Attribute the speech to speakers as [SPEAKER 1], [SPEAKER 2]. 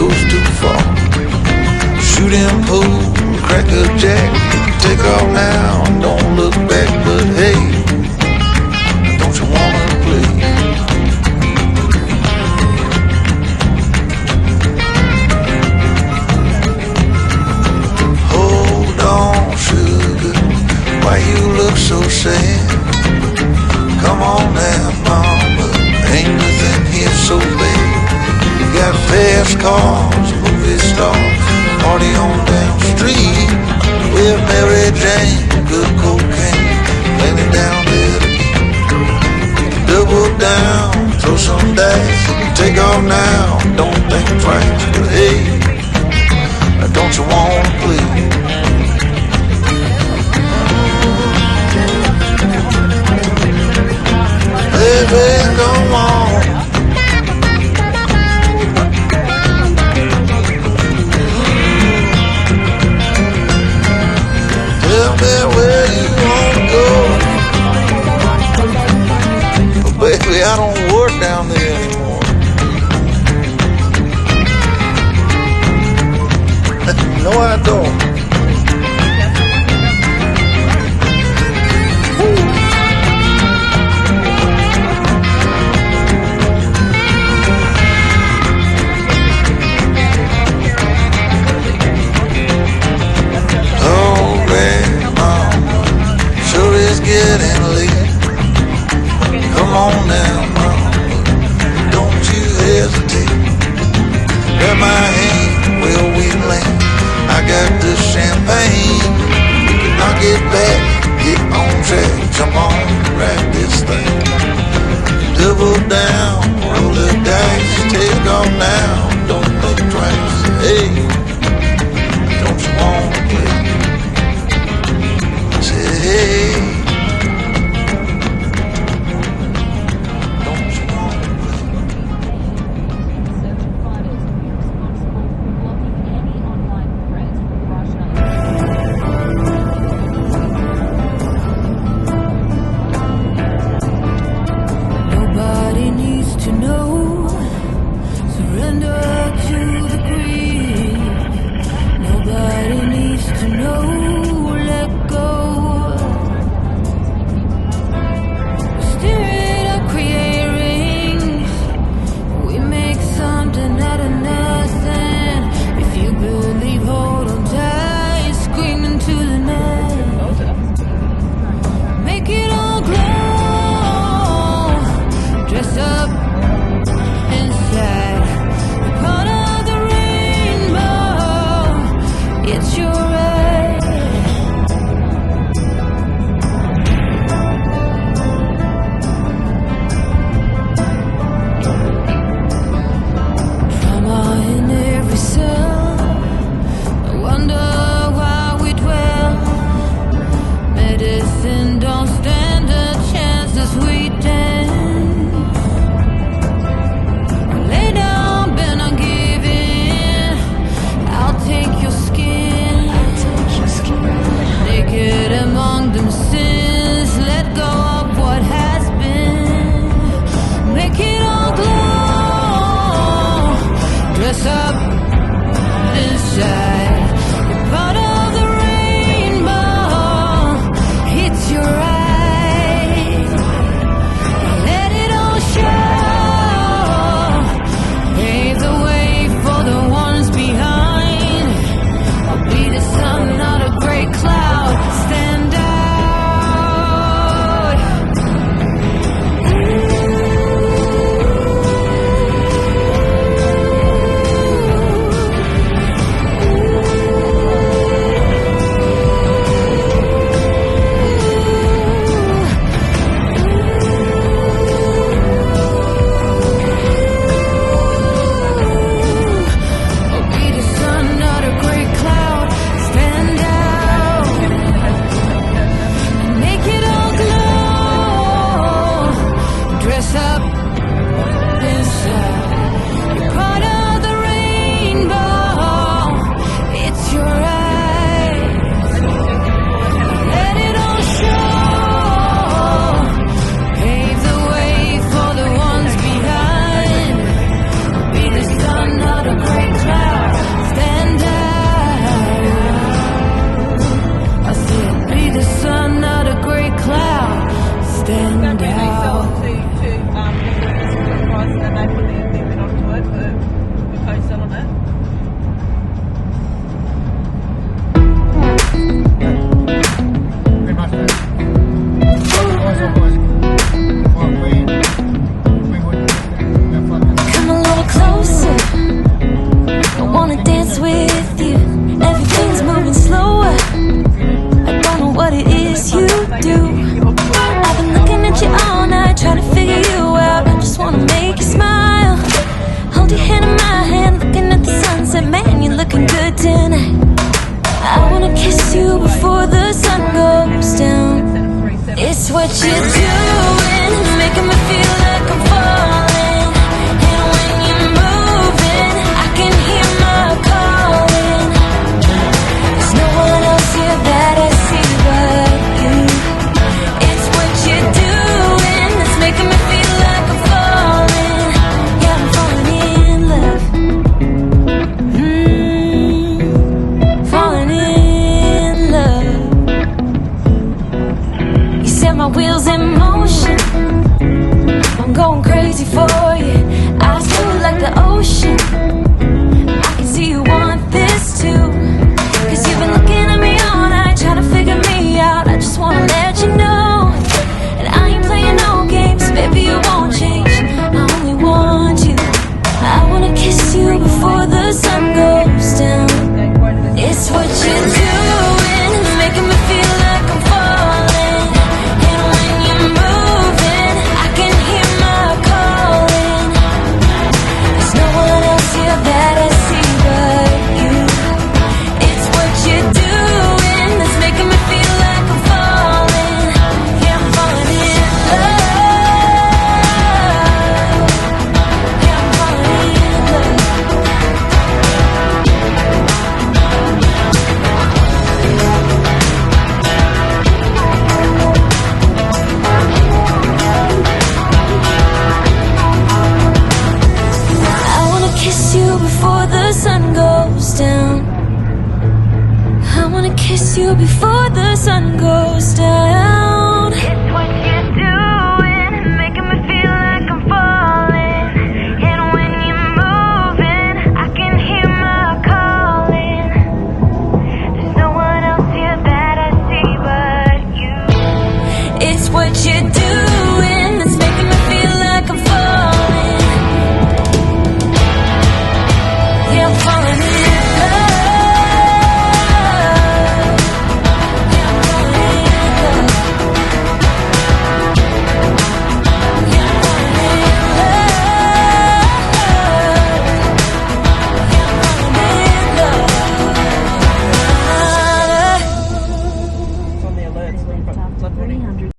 [SPEAKER 1] goes too far. Shoot him, pool, crack a jack, take off now, don't look back. But hey, don't you wanna play? Hold on, sugar, why you look so sad? Come on now, mama, ain't nothing here so bad. You got fast cars, movie stars, party on down the street with Mary Jane, good cocaine, plenty down there. Double down, throw some dice, take off now, don't think twice. But hey, don't you wanna play? Baby, come on. Tell me where you wanna go. But baby, I don't work down there anymore. No, I don't. Getting late. Come on now, mama, don't you hesitate. Grab my hand, where we land. I got the champagne. We can knock it back, get on track, jump on, ride this thing. Double down, roll the dice, take off now, don't think twice. Hey, don't you wanna play? Say hey.
[SPEAKER 2] tonight. I wanna kiss you before the sun goes down. It's what you're doing, making me feel like I'm falling. And when you're moving, I can hear my calling. There's no one else here that I see but you. It's what you're doing that's making me feel like I'm falling. Yeah, I'm falling in love. Falling in love. You set my wheels in motion. I'm going crazy for you. Eyes blue like the ocean. I can see you want this too. Cause you've been looking at me all night, trying to figure me out. I just wanna let you know that I ain't playing no games. Baby, you won't change, I only want you. I wanna kiss you before the sun goes down. It's what you're doing, it's making me feel like I'm falling. And when you're moving, I can hear my calling. There's no one else here that I see but you. It's what you're doing that's making me feel like I'm falling. Yeah, I'm falling in love. Yeah, I'm falling in love. I wanna kiss you before the sun goes down. I wanna kiss you before the sun goes down. It's what you do.